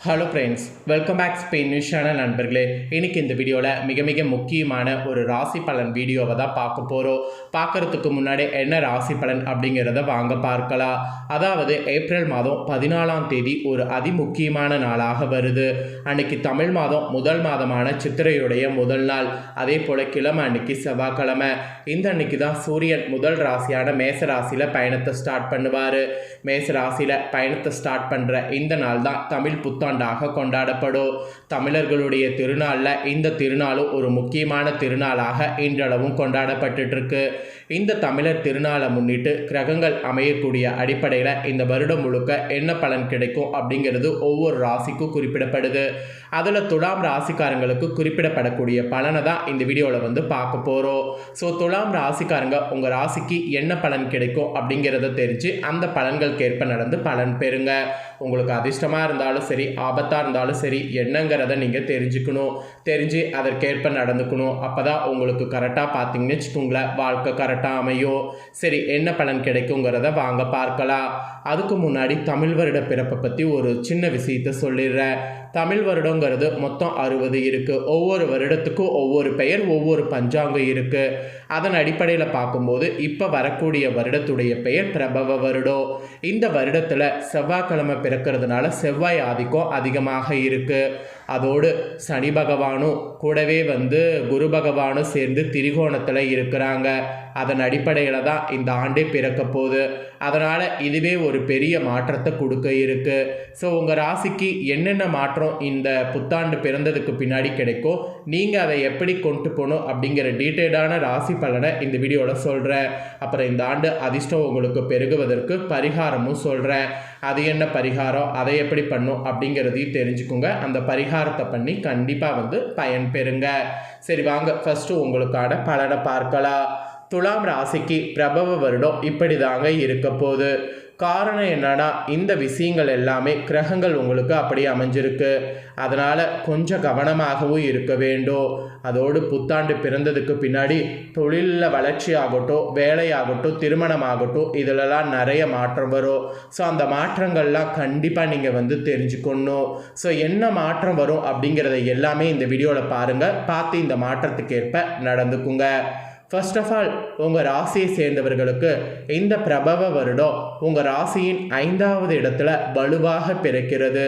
Hello friends, welcome back Spain news channel நண்பர்களே. இன்றைக்கி இந்த வீடியோவில் மிக முக்கியமான ஒரு ராசி பலன் வீடியோவை தான் பார்க்க போகிறோம். பார்க்குறதுக்கு முன்னாடி என்ன ராசி பலன் அப்படிங்கிறத வாங்க பார்க்கலாம். அதாவது ஏப்ரல் மாதம் 14ஆம் தேதி ஒரு அதிமுக்கியமான நாளாக வருது. அன்னைக்கு தமிழ் மாதம் முதல் மாதமான சித்திரையுடைய முதல் நாள். அதே போல் கிழமை அன்னைக்கு செவ்வாய்க்கிழமை. இந்த அன்னைக்கு தான் சூரியன் முதல் ராசியான மேச ராசியில் பயணத்தை ஸ்டார்ட் பண்ணுவார். மேச ராசியில் பயணத்தை ஸ்டார்ட் பண்ணுற இந்த நாள் தான் தமிழ் புத்தாண்டாக கொண்டாடப்படும். தமிழர்களுடைய திருநாளில் இந்த திருநாளும் ஒரு முக்கியமான திருநாளாக இன்றளவும் கொண்டாடப்பட்டு இருக்கு. இந்த தமிழர் திருநாளை முன்னிட்டு கிரகங்கள் அமையக்கூடிய அடிப்படையில் இந்த வருடம் முழுக்க என்ன பலன் கிடைக்கும் அப்படிங்கிறது ஒவ்வொரு ராசிக்கும் குறிப்பிடப்படுது. அதில் துலாம் ராசிக்காரங்களுக்கு குறிப்பிடப்படக்கூடிய பலனை தான் இந்த வீடியோவில் பார்க்க போகிறோம். ஸோ துலாம் ராசிக்காரங்க உங்கள் ராசிக்கு என்ன பலன் கிடைக்கும் அப்படிங்கிறத தெரிஞ்சு அந்த பலன்களுக்கேற்ப நடந்து பலன் பெறுங்க. உங்களுக்கு அதிர்ஷ்டமாக இருந்தாலும் சரி, ஆபத்தாக இருந்தாலும் சரி, என்னங்கிறத நீங்கள் தெரிஞ்சு அதற்கேற்ப நடந்துக்கணும். அப்போ தான் உங்களுக்கு கரெக்டாக பார்த்தீங்கன்னு வச்சுக்கோங்களேன், வாழ்க்கை கரெக்டாக அமையும். சரி, என்ன பலன் கிடைக்குங்கிறத வாங்க பார்க்கலாம். அதுக்கு முன்னாடி தமிழ் வருட பிறப்பை பற்றி ஒரு சின்ன விஷயத்தை சொல்லிடுறேன். தமிழ் வருடங்கிறது மொத்தம் 60 இருக்குது. ஒவ்வொரு வருடத்துக்கும் ஒவ்வொரு பெயர், ஒவ்வொரு பஞ்சாங்கம் இருக்குது. அதன் அடிப்படையில் பார்க்கும்போது இப்போ வரக்கூடிய வருடத்துடைய பெயர் பிரபவ வருடம். இந்த வருடத்தில் செவ்வாய்க்கிழமை பிறக்கிறதுனால செவ்வாய் ஆதிக்கம் அதிகமாக இருக்குது. அதோடு சனி பகவானும் கூடவே குரு பகவானும் சேர்ந்து திரிகோணத்தில் இருக்கிறாங்க. அதன் அடிப்படையில் தான் இந்த ஆண்டே பிறக்க போகுது. அதனால் இதுவே ஒரு பெரிய மாற்றத்தை கொடுக்க இருக்குது. ஸோ உங்கள் ராசிக்கு என்னென்ன மாற்றம் இந்த புத்தாண்டு பிறந்ததுக்கு பின்னாடி கிடைக்கும், நீங்கள் அதை எப்படி கொண்டு போகணும் அப்படிங்கிற டீட்டெயிலான ராசி பலனை இந்த வீடியோவில் சொல்கிறேன். அப்புறம் இந்த ஆண்டு அதிர்ஷ்டம் உங்களுக்கு பெருகுவதற்கு பரிகாரமும் சொல்கிறேன். அது என்ன பரிகாரம், அதை எப்படி பண்ணும் அப்படிங்கிறதையும் தெரிஞ்சுக்கோங்க. அந்த பரிகாரத்தை பண்ணி கண்டிப்பாக பயன் பெறுங்க. சரி வாங்க, ஃபஸ்ட்டு உங்களுக்கான பலனை பார்க்கலாம். துலாம் ராசிக்கு பிரபவ வருடம் இப்படி தாங்க இருக்க போகுது. காரணம் என்னன்னா, இந்த விஷயங்கள் எல்லாமே கிரகங்கள் உங்களுக்கு அப்படியே அமைஞ்சிருக்கு. அதனால் கொஞ்சம் கவனமாகவும் இருக்க வேண்டும். அதோடு புத்தாண்டு பிறந்ததுக்கு பின்னாடி தொழிலில் வளர்ச்சி ஆகட்டும், வேலையாகட்டும், திருமணம் ஆகட்டும், இதிலெல்லாம் நிறைய மாற்றம் வரும். ஸோ அந்த மாற்றங்கள்லாம் கண்டிப்பாக நீங்கள் தெரிஞ்சுக்கணும். ஸோ என்ன மாற்றம் வரும் அப்படிங்கிறத எல்லாமே இந்த வீடியோவில் பாருங்கள். பார்த்து இந்த மாற்றத்துக்கு ஏற்ப நடந்துக்குங்க. ஃபர்ஸ்ட் ஆஃப் ஆல், உங்கள் ராசியை சேர்ந்தவர்களுக்கு இந்த பிரபவ வருடம் உங்கள் ராசியின் 5வது இடத்துல வலுவாக பிறக்கிறது.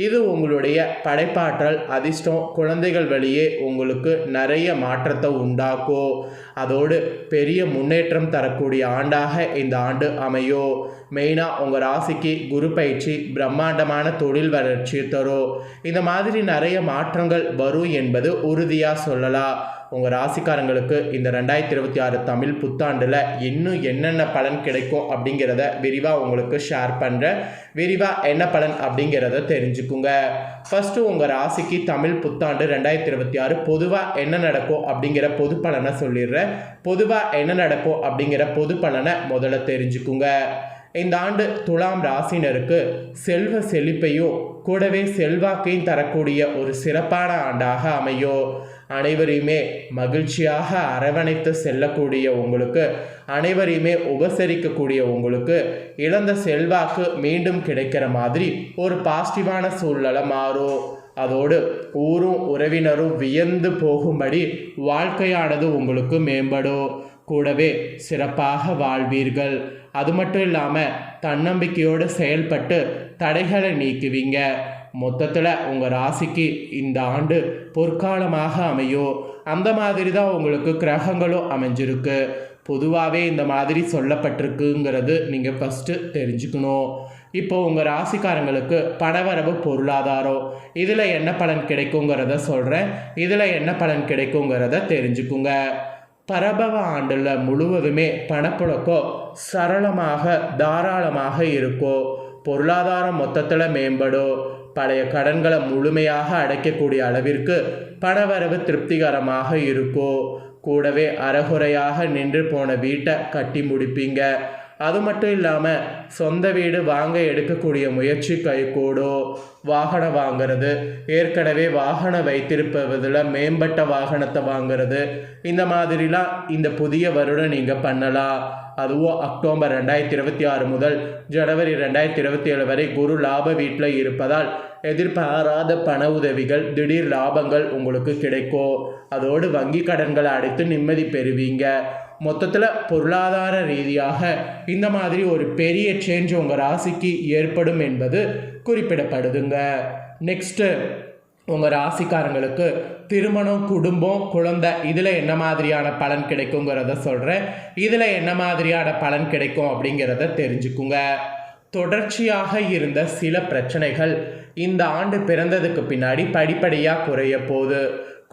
இது உங்களுடைய படைப்பாற்றல், அதிர்ஷ்டம், குழந்தைகள் வழியே உங்களுக்கு நிறைய மாற்றத்தை உண்டாக்கும். அதோடு பெரிய முன்னேற்றம் தரக்கூடிய ஆண்டாக இந்த ஆண்டு அமையும். மெயினாக உங்கள் ராசிக்கு குரு பயிற்சி பிரம்மாண்டமான தொழில் வளர்ச்சி தரும். இந்த மாதிரி நிறைய மாற்றங்கள் வரும் என்பது உறுதியாக சொல்லலாம். உங்கள் ராசிக்காரங்களுக்கு இந்த 2026 தமிழ் புத்தாண்டில் இன்னும் என்னென்ன பலன் கிடைக்கும் அப்படிங்கிறத விரிவாக உங்களுக்கு ஷேர் பண்ணுறேன். விரிவாக என்ன பலன் அப்படிங்கிறத தெரிஞ்சுக்குங்க. ஃபஸ்ட்டு உங்கள் ராசிக்கு தமிழ் புத்தாண்டு 2026 பொதுவாக என்ன நடக்கும் அப்படிங்கிற பொது பலனை சொல்லிடுறேன். பொதுவாக என்ன நடக்கும் அப்படிங்கிற பொது பலனை முதல்ல தெரிஞ்சுக்குங்க. இந்த ஆண்டு துலாம் ராசினருக்கு செல்வ செழிப்பையும் கூடவே செல்வாக்கையும் தரக்கூடிய ஒரு சிறப்பான ஆண்டாக அமையும். அனைவரையுமே மகிழ்ச்சியாக அரவணைத்து செல்லக்கூடிய உங்களுக்கு, அனைவரையுமே உபசரிக்கக்கூடிய உங்களுக்கு இழந்த செல்வாக்கு மீண்டும் கிடைக்கிற மாதிரி ஒரு பாசிட்டிவான சூழ்நிலை மாறும். அதோடு ஊரும் உறவினரும் வியந்து போகும்படி வாழ்க்கையானது உங்களுக்கு மேம்படும். கூடவே சிறப்பாக வாழ்வீர்கள். அது மட்டும் இல்லாமல் தன்னம்பிக்கையோடு செயல்பட்டு தடைகளை நீக்குவீங்க. மொத்தத்தில் உங்கள் ராசிக்கு இந்த ஆண்டு பொற்காலமாக அமையும். அந்த மாதிரி தான் உங்களுக்கு கிரகங்களும் அமைஞ்சிருக்கு. பொதுவாகவே இந்த மாதிரி சொல்லப்பட்டிருக்குங்கிறது நீங்கள் ஃபஸ்ட்டு தெரிஞ்சுக்கணும். இப்போ உங்கள் ராசிக்காரங்களுக்கு பணவரவு, பொருளாதாரம், இதில் என்ன பலன் கிடைக்குங்கிறத சொல்கிறேன். இதில் என்ன பலன் கிடைக்குங்கிறத தெரிஞ்சுக்குங்க. பரபவ ஆண்டில் முழுவதுமே பணப்புழக்கம் சரளமாக தாராளமாக இருக்கும். பொருளாதாரம் மொத்தத்தில் மேம்படும். பழைய கடன்களை முழுமையாக அடைக்கக்கூடிய அளவிற்கு பணவரவு திருப்திகரமாக இருக்கும். கூடவே அறகுறையாக நின்று போன வீட்டை கட்டி முடிப்பீங்க. அது மட்டும் இல்லாமல் சொந்த வீடு வாங்க எடுக்கக்கூடிய முயற்சி கைகூடும். வாகனம் வாங்கிறது, ஏற்கனவே வாகனம் வைத்திருப்பதில் மேம்பட்ட வாகனத்தை வாங்கிறது, இந்த மாதிரிலாம் இந்த புதிய வருடம் நீங்கள் பண்ணலாம். அதுவும் அக்டோபர் 2026 முதல் ஜனவரி 2027 வரை குரு லாப வீட்டில் இருப்பதால் எதிர்பாராத பண உதவிகள், திடீர் லாபங்கள் உங்களுக்கு கிடைக்கும். அதோடு வங்கி கடன்களை அடைத்து நிம்மதி பெறுவீங்க. மொத்தத்தில் பொருளாதார ரீதியாக இந்த மாதிரி ஒரு பெரிய சேஞ்ச் உங்கள் ராசிக்கு ஏற்படும் என்பது குறிப்பிடப்படுதுங்க. நெக்ஸ்ட்டு உங்கள் ராசிக்காரங்களுக்கு திருமணம், குடும்பம், குழந்தை இதில் என்ன மாதிரியான பலன் கிடைக்குங்கிறத சொல்கிறேன். இதில் என்ன மாதிரியான பலன் கிடைக்கும் அப்படிங்கிறத தெரிஞ்சுக்குங்க. தொடர்ச்சியாக இருந்த சில பிரச்சனைகள் இந்த ஆண்டு பிறந்ததுக்கு பின்னாடி படிப்படியாக குறைய போகுது.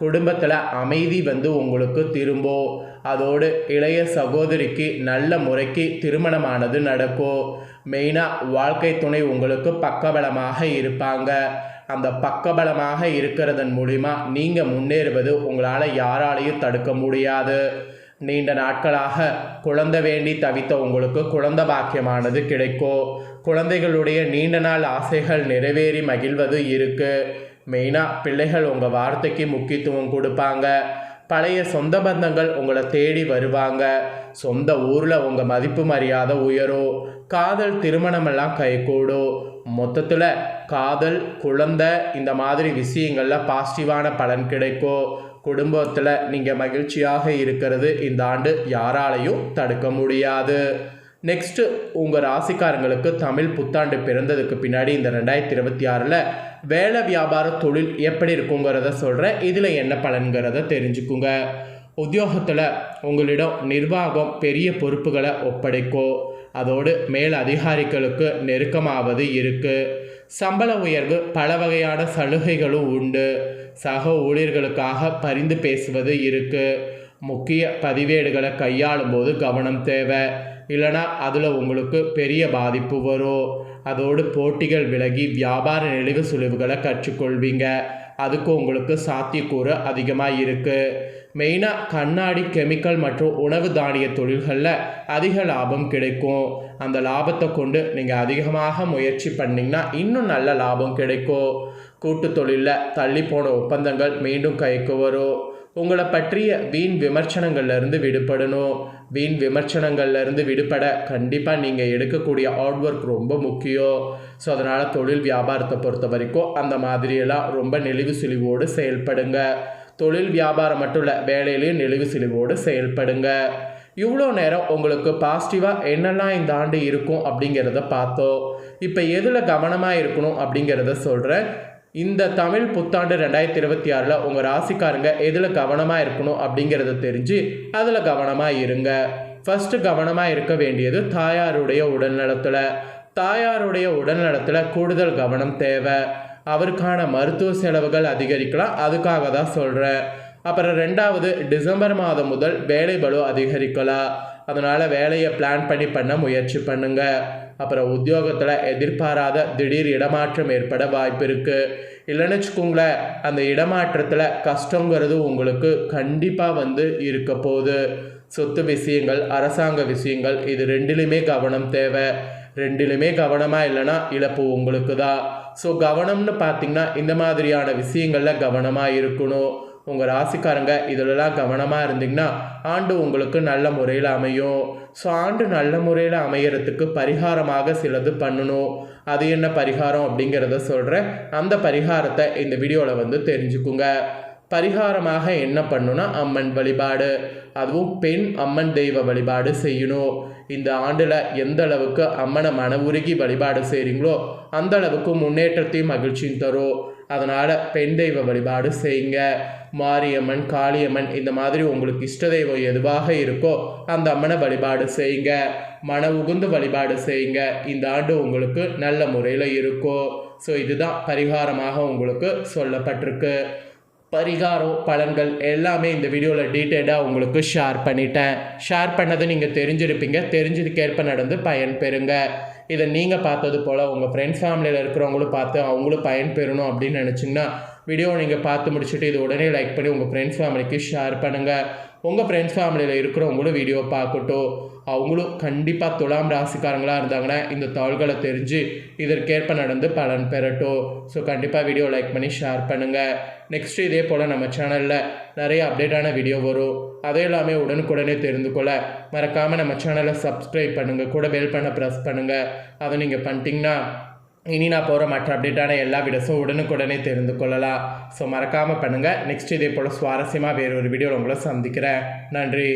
குடும்பத்தில் அமைதி உங்களுக்கு திரும்பும். அதோடு இளைய சகோதரிக்கு நல்ல முறைக்கு திருமணமானது நடக்கும். மெயினாக வாழ்க்கை துணை உங்களுக்கு பக்கபலமாக இருப்பாங்க. அந்த பக்கபலமாக இருக்கிறதன் மூலிமா நீங்கள் முன்னேறுவது உங்களால் யாராலையும் தடுக்க முடியாது. நீண்ட நாட்களாக குழந்தை வேண்டி தவித்த உங்களுக்கு குழந்தை பாக்கியமானது கிடைக்கும். குழந்தைகளுடைய நீண்ட நாள் ஆசைகள் நிறைவேறி மகிழ்வது இருக்குது. மெயினாக பிள்ளைகள் உங்கள் வார்த்தைக்கு முக்கியத்துவம் கொடுப்பாங்க. பழைய சொந்த பந்தங்கள் உங்களை தேடி வருவாங்க. சொந்த ஊரில் உங்கள் மதிப்பு மரியாதை உயரும். காதல், திருமணமெல்லாம் கைகூடும். மொத்தத்தில் காதல், குழந்தை இந்த மாதிரி விஷயங்களில் பாசிட்டிவான பலன் கிடைக்கும். குடும்பத்தில் நீங்கள் மகிழ்ச்சியாக இருக்கிறது இந்த ஆண்டு யாராலையும் தடுக்க முடியாது. நெக்ஸ்ட்டு உங்கள் ராசிக்காரங்களுக்கு தமிழ் புத்தாண்டு பிறந்ததுக்கு பின்னாடி இந்த 2026 வேலை, வியாபார, தொழில் எப்படி இருக்குங்கிறத சொல்கிறேன். இதில் என்ன பலன்கிறத தெரிஞ்சுக்குங்க. உத்தியோகத்தில் உங்களிடம் நிர்வாகம் பெரிய பொறுப்புகளை ஒப்படைக்கும். அதோடு மேல் அதிகாரிகளுக்கு நெருக்கமாவது இருக்குது. சம்பள உயர்வு, பல வகையான சலுகைகளும் உண்டு. சக ஊழியர்களுக்காக பரிந்து பேசுவது இருக்குது. முக்கிய பதிவேடுகளை கையாளும் போது கவனம் தேவை. இல்லைனா அதில் உங்களுக்கு பெரிய பாதிப்பு வரும். அதோடு போட்டிகள் விலகி வியாபார நெளிவு சுழிவுகளை கற்றுக்கொள்வீங்க. அதுக்கு உங்களுக்கு சாத்தியக்கூறு அதிகமாக இருக்குது. மெயினாக கண்ணாடி, கெமிக்கல் மற்றும் உணவு தானிய தொழில்களில் அதிக லாபம் கிடைக்கும். அந்த லாபத்தை கொண்டு நீங்கள் அதிகமாக முயற்சி பண்ணிங்கன்னா இன்னும் நல்ல லாபம் கிடைக்கும். கூட்டு தொழிலில் தள்ளி போன ஒப்பந்தங்கள் மீண்டும் கைக்கு வரும். உங்களை பற்றிய வீண் விமர்சனங்கள்லேருந்து விடுபடணும். வீண் விமர்சனங்கள்லேருந்து விடுபட கண்டிப்பாக நீங்கள் எடுக்கக்கூடிய ஹார்ட் ஒர்க் ரொம்ப முக்கியம். ஸோ அதனால் தொழில் வியாபாரத்தை பொறுத்த வரைக்கும் அந்த மாதிரியெல்லாம் ரொம்ப நெளிவு சுழிவோடு செயல்படுங்க. தொழில் வியாபாரம் மட்டும் இல்லை, வேலையிலையும் நெளிவு சுழிவோடு செயல்படுங்க. இவ்வளோ நேரம் உங்களுக்கு பாசிட்டிவாக என்னெல்லாம் இந்த ஆண்டு இருக்கும் அப்படிங்கிறத பார்த்தோம். இப்போ எதில் கவனமாக இருக்கணும் அப்படிங்கிறத சொல்கிறேன். இந்த தமிழ் புத்தாண்டு 2026 உங்கள் ராசிக்காரங்க எதில் கவனமாக இருக்கணும் அப்படிங்கிறத தெரிஞ்சு அதில் கவனமாக இருங்க. ஃபஸ்ட்டு கவனமாக இருக்க வேண்டியது தாயாருடைய உடல்நலத்தில். தாயாருடைய உடல்நலத்தில் கூடுதல் கவனம் தேவை. அவருக்கான மருத்துவ செலவுகள் அதிகரிக்கலாம், அதுக்காக தான் சொல்கிறேன். அப்புறம் 2வது, டிசம்பர் மாதம் முதல் வேலை பளு அதிகரிக்கலாம். அதனால் வேலையை பிளான் பண்ண முயற்சி பண்ணுங்கள். அப்புறம் உத்தியோகத்தில் எதிர்பாராத திடீர் இடமாற்றம் ஏற்பட வாய்ப்பு இருக்குது. இல்லைன்னு வச்சுக்கோங்களேன், அந்த இடமாற்றத்தில் கஷ்டங்கிறது உங்களுக்கு கண்டிப்பாக இருக்க போகுது. சொத்து விஷயங்கள், அரசாங்க விஷயங்கள் இது ரெண்டிலுமே கவனம் தேவை. ரெண்டிலுமே கவனமாக இல்லைன்னா இழப்பு உங்களுக்கு தான். ஸோ கவனம்னு பார்த்திங்கன்னா இந்த மாதிரியான விஷயங்களில் கவனமாக இருக்கணும். உங்கள் ராசிக்காரங்க இதிலெல்லாம் கவனமாக இருந்தீங்கன்னா ஆண்டு உங்களுக்கு நல்ல முறையில் அமையும். ஸோ ஆண்டு நல்ல முறையில் அமையறதுக்கு பரிகாரமாக சிலது பண்ணணும். அது என்ன பரிகாரம் அப்படிங்கிறத சொல்கிறேன். அந்த பரிகாரத்தை இந்த வீடியோவில் தெரிஞ்சுக்குங்க. பரிகாரமாக என்ன பண்ணுன்னா அம்மன் வழிபாடு, அதுவும் பெண் அம்மன் தெய்வ வழிபாடு செய்யணும். இந்த ஆண்டில் எந்த அளவுக்கு அம்மனை மன உருகி வழிபாடு செய்கிறீங்களோ அந்த அளவுக்கு முன்னேற்றத்தையும் மகிழ்ச்சியும் தரும். அதனால் பெண் தெய்வ வழிபாடு செய்யுங்க. மாரியம்மன், காளியம்மன் இந்த மாதிரி உங்களுக்கு இஷ்ட தெய்வம் எதுவாக இருக்கோ அந்த அம்மனை வழிபாடு செய்யுங்க. மன உகுந்து வழிபாடு செய்யுங்க. இந்த ஆண்டு உங்களுக்கு நல்ல முறையில் இருக்கும். ஸோ இதுதான் பரிகாரமாக உங்களுக்கு சொல்லப்பட்டிருக்கு. பரிகாரம், பலன்கள் எல்லாமே இந்த வீடியோவில் டீட்டெயிலாக உங்களுக்கு ஷேர் பண்ணிட்டேன். ஷேர் பண்ணது நீங்கள் தெரிஞ்சிருப்பீங்க. தெரிஞ்சதுக்கேற்ப நடந்து பயன் பெறுங்க. இதை நீங்கள் பார்த்தது போல் உங்கள் ஃப்ரெண்ட்ஸ் ஃபேமிலியில் இருக்கிறவங்களும் பார்த்து அவங்களும் பயன் பெறணும் அப்படின்னு நினச்சிங்கன்னா வீடியோவை நீங்கள் பார்த்து முடிச்சுட்டு இது உடனே லைக் பண்ணி உங்கள் ஃப்ரெண்ட்ஸ் ஃபேமிலிக்கு ஷேர் பண்ணுங்கள். உங்கள் ஃப்ரெண்ட்ஸ் ஃபேமிலியில் இருக்கிறவங்களும் வீடியோ பார்க்கட்டும். அவங்களும் கண்டிப்பாக துலாம் ராசிக்காரங்களாக இருந்தாங்கன்னா இந்த தாள்களை தெரிஞ்சு இதற்கேற்ப நடந்து பலன் பெறட்டும். ஸோ கண்டிப்பாக வீடியோ லைக் பண்ணி ஷேர் பண்ணுங்கள். நெக்ஸ்ட்டு இதே போல் நம்ம சேனலில் நிறைய அப்டேட்டான வீடியோ வரும். அதே எல்லாமே உடனுக்குடனே தெரிந்து கொள்ள மறக்காமல் நம்ம சேனலை சப்ஸ்கிரைப் பண்ணுங்கள். கூட பெல் பண்ண ப்ரெஸ் பண்ணுங்கள். அதை நீங்கள் பண்ணிட்டீங்கன்னா இனி நான் போகிற மற்ற அப்டேட்டான எல்லா வீடியோஸும் உடனுக்குடனே தெரிந்து கொள்ளலாம். ஸோ மறக்காமல் பண்ணுங்கள். நெக்ஸ்ட் இதே போல் சுவாரஸ்யமாக வேறு ஒரு வீடியோவில் உங்களை சந்திக்கிறேன். நன்றி.